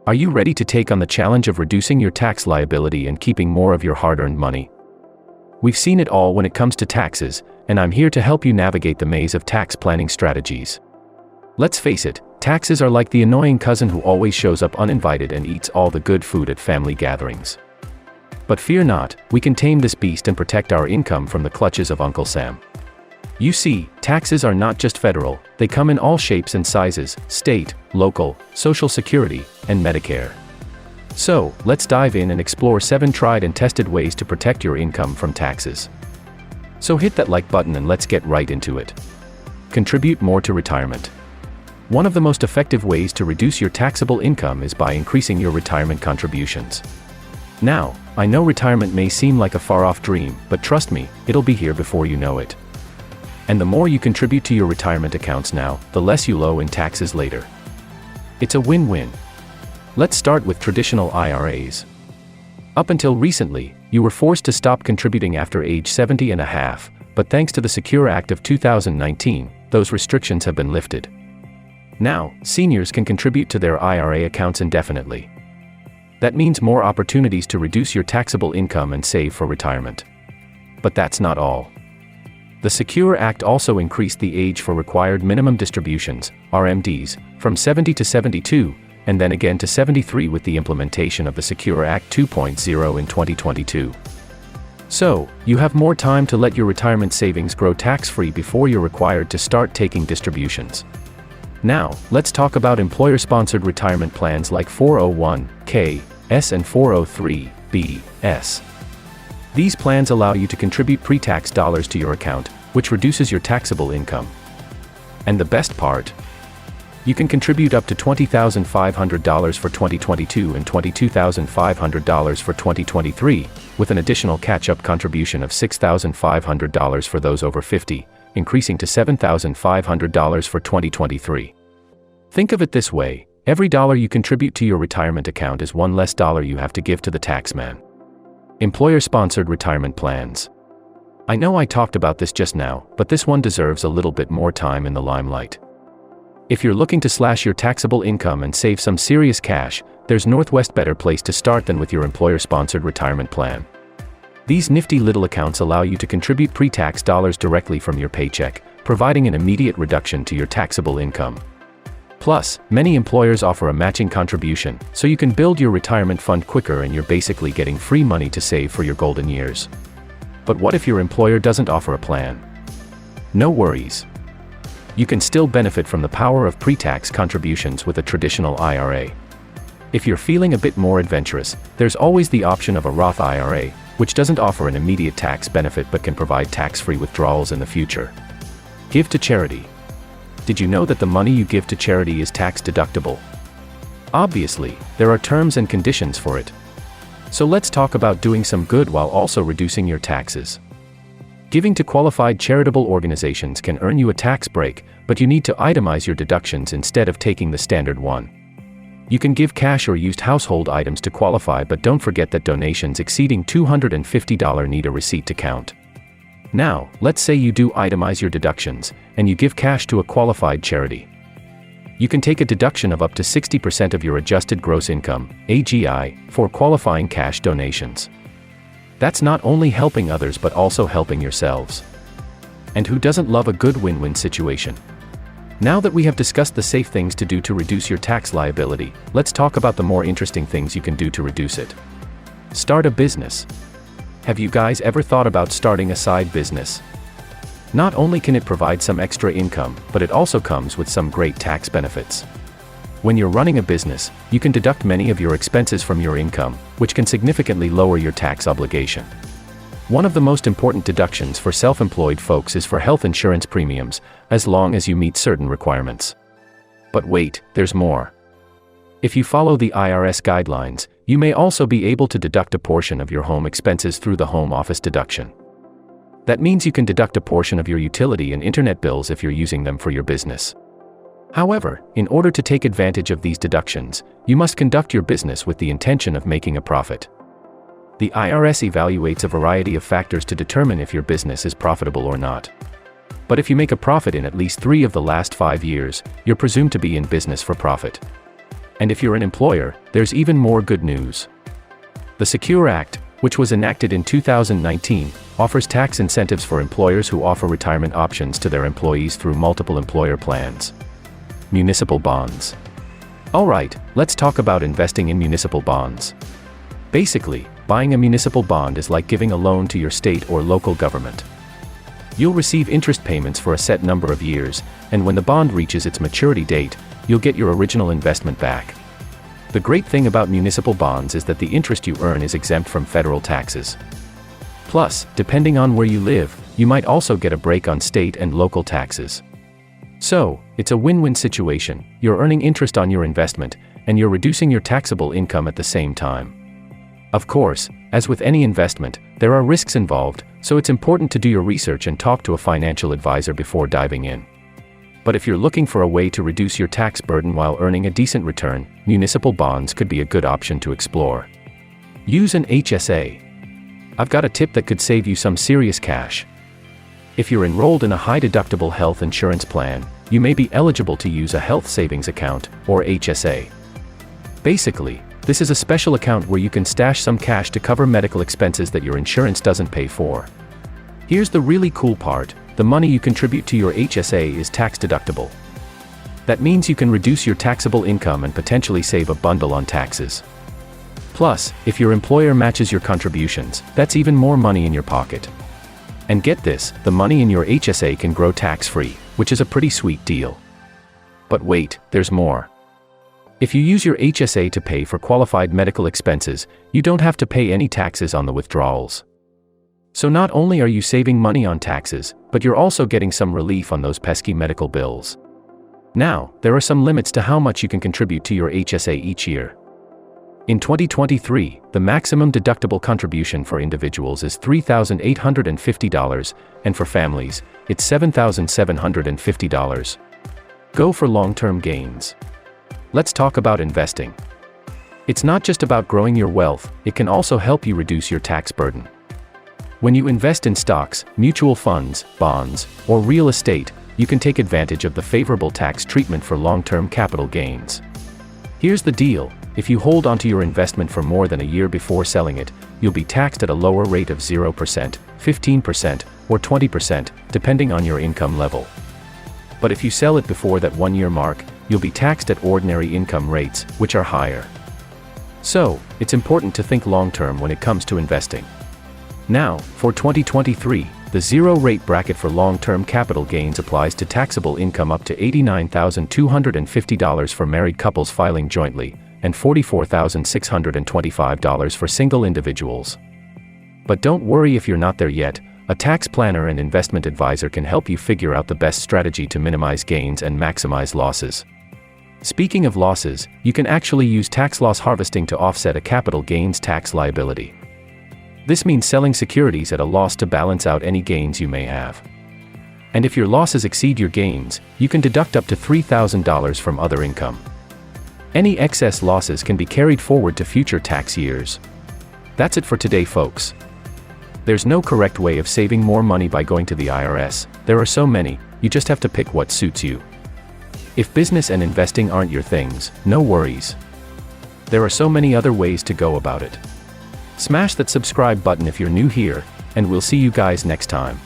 Are you ready to take on the challenge of reducing your tax liability and keeping more of your hard-earned money? We've seen it all when it comes to taxes, and I'm here to help you navigate the maze of tax planning strategies. Let's face it, taxes are like the annoying cousin who always shows up uninvited and eats all the good food at family gatherings. But fear not, we can tame this beast and protect our income from the clutches of Uncle Sam. You see, taxes are not just federal, they come in all shapes and sizes: state, local, Social Security, and Medicare. So, let's dive in and explore 7 tried and tested ways to protect your income from taxes. So hit that like button and let's get right into it. Contribute more to retirement. One of the most effective ways to reduce your taxable income is by increasing your retirement contributions. Now, I know retirement may seem like a far-off dream, but trust me, it'll be here before you know it. And the more you contribute to your retirement accounts now, the less you owe in taxes later. It's a win-win. Let's start with traditional IRAs. Up until recently, you were forced to stop contributing after age 70 and a half, but thanks to the Secure Act of 2019, those restrictions have been lifted. Now, seniors can contribute to their IRA accounts indefinitely. That means more opportunities to reduce your taxable income and save for retirement. But that's not all. The Secure Act also increased the age for required minimum distributions, RMDs, from 70 to 72, and then again to 73 with the implementation of the Secure Act 2.0 in 2022. So, you have more time to let your retirement savings grow tax-free before you're required to start taking distributions. Now, let's talk about employer-sponsored retirement plans like 401(k)(s) and 403(b)(s). These plans allow you to contribute pre-tax dollars to your account, which reduces your taxable income. And the best part? You can contribute up to $20,500 for 2022 and $22,500 for 2023, with an additional catch-up contribution of $6,500 for those over 50, increasing to $7,500 for 2023. Think of it this way: every dollar you contribute to your retirement account is one less dollar you have to give to the taxman. Employer-sponsored retirement plans. I know I talked about this just now, but this one deserves a little bit more time in the limelight. If you're looking to slash your taxable income and save some serious cash, there's Northwest better place to start than with your employer-sponsored retirement plan. These nifty little accounts allow you to contribute pre-tax dollars directly from your paycheck, providing an immediate reduction to your taxable income. Plus, many employers offer a matching contribution, so you can build your retirement fund quicker and you're basically getting free money to save for your golden years. But what if your employer doesn't offer a plan? No worries. You can still benefit from the power of pre-tax contributions with a traditional IRA. If you're feeling a bit more adventurous, there's always the option of a Roth IRA, which doesn't offer an immediate tax benefit but can provide tax-free withdrawals in the future. Give to charity. Did you know that the money you give to charity is tax-deductible? Obviously, there are terms and conditions for it. So let's talk about doing some good while also reducing your taxes. Giving to qualified charitable organizations can earn you a tax break, but you need to itemize your deductions instead of taking the standard one. You can give cash or used household items to qualify, but don't forget that donations exceeding $250 need a receipt to count. Now, let's say you do itemize your deductions, and you give cash to a qualified charity. You can take a deduction of up to 60% of your adjusted gross income, AGI, for qualifying cash donations. That's not only helping others but also helping yourselves. And who doesn't love a good win-win situation? Now that we have discussed the safe things to do to reduce your tax liability, let's talk about the more interesting things you can do to reduce it. Start a business. Have you guys ever thought about starting a side business? Not only can it provide some extra income, but it also comes with some great tax benefits. When you're running a business, you can deduct many of your expenses from your income, which can significantly lower your tax obligation. One of the most important deductions for self-employed folks is for health insurance premiums, as long as you meet certain requirements. But wait, there's more. If you follow the IRS guidelines, you may also be able to deduct a portion of your home expenses through the home office deduction. That means you can deduct a portion of your utility and internet bills if you're using them for your business. However, in order to take advantage of these deductions, you must conduct your business with the intention of making a profit. The IRS evaluates a variety of factors to determine if your business is profitable or not. But if you make a profit in at least 3 of the last 5 years, you're presumed to be in business for profit. And if you're an employer, there's even more good news. The Secure Act, which was enacted in 2019, offers tax incentives for employers who offer retirement options to their employees through multiple employer plans. Municipal bonds. Alright, let's talk about investing in municipal bonds. Basically, buying a municipal bond is like giving a loan to your state or local government. You'll receive interest payments for a set number of years, and when the bond reaches its maturity date, you'll get your original investment back. The great thing about municipal bonds is that the interest you earn is exempt from federal taxes. Plus, depending on where you live, you might also get a break on state and local taxes. So, it's a win-win situation. You're earning interest on your investment, and you're reducing your taxable income at the same time. Of course, as with any investment, there are risks involved, so it's important to do your research and talk to a financial advisor before diving in. But if you're looking for a way to reduce your tax burden while earning a decent return, municipal bonds could be a good option to explore. Use an HSA. I've got a tip that could save you some serious cash. If you're enrolled in a high-deductible health insurance plan, you may be eligible to use a health savings account, or HSA. Basically, this is a special account where you can stash some cash to cover medical expenses that your insurance doesn't pay for. Here's the really cool part: the money you contribute to your HSA is tax-deductible. That means you can reduce your taxable income and potentially save a bundle on taxes. Plus, if your employer matches your contributions, that's even more money in your pocket. And get this, the money in your HSA can grow tax-free, which is a pretty sweet deal. But wait, there's more. If you use your HSA to pay for qualified medical expenses, you don't have to pay any taxes on the withdrawals. So not only are you saving money on taxes, but you're also getting some relief on those pesky medical bills. Now, there are some limits to how much you can contribute to your HSA each year. In 2023, the maximum deductible contribution for individuals is $3,850, and for families, it's $7,750. Go for long-term gains. Let's talk about investing. It's not just about growing your wealth, it can also help you reduce your tax burden. When you invest in stocks, mutual funds, bonds, or real estate, you can take advantage of the favorable tax treatment for long-term capital gains. Here's the deal: if you hold onto your investment for more than a year before selling it, you'll be taxed at a lower rate of 0%, 15%, or 20%, depending on your income level. But if you sell it before that 1-year mark, you'll be taxed at ordinary income rates, which are higher. So, it's important to think long-term when it comes to investing. Now, for 2023, the zero-rate bracket for long-term capital gains applies to taxable income up to $89,250 for married couples filing jointly, and $44,625 for single individuals. But don't worry if you're not there yet. A tax planner and investment advisor can help you figure out the best strategy to minimize gains and maximize losses. Speaking of losses, you can actually use tax loss harvesting to offset a capital gains tax liability. This means selling securities at a loss to balance out any gains you may have. And if your losses exceed your gains, you can deduct up to $3,000 from other income. Any excess losses can be carried forward to future tax years. That's it for today, folks. There's no correct way of saving more money by going to the IRS. There are so many, you just have to pick what suits you. If business and investing aren't your things, no worries. There are so many other ways to go about it. Smash that subscribe button if you're new here, and we'll see you guys next time.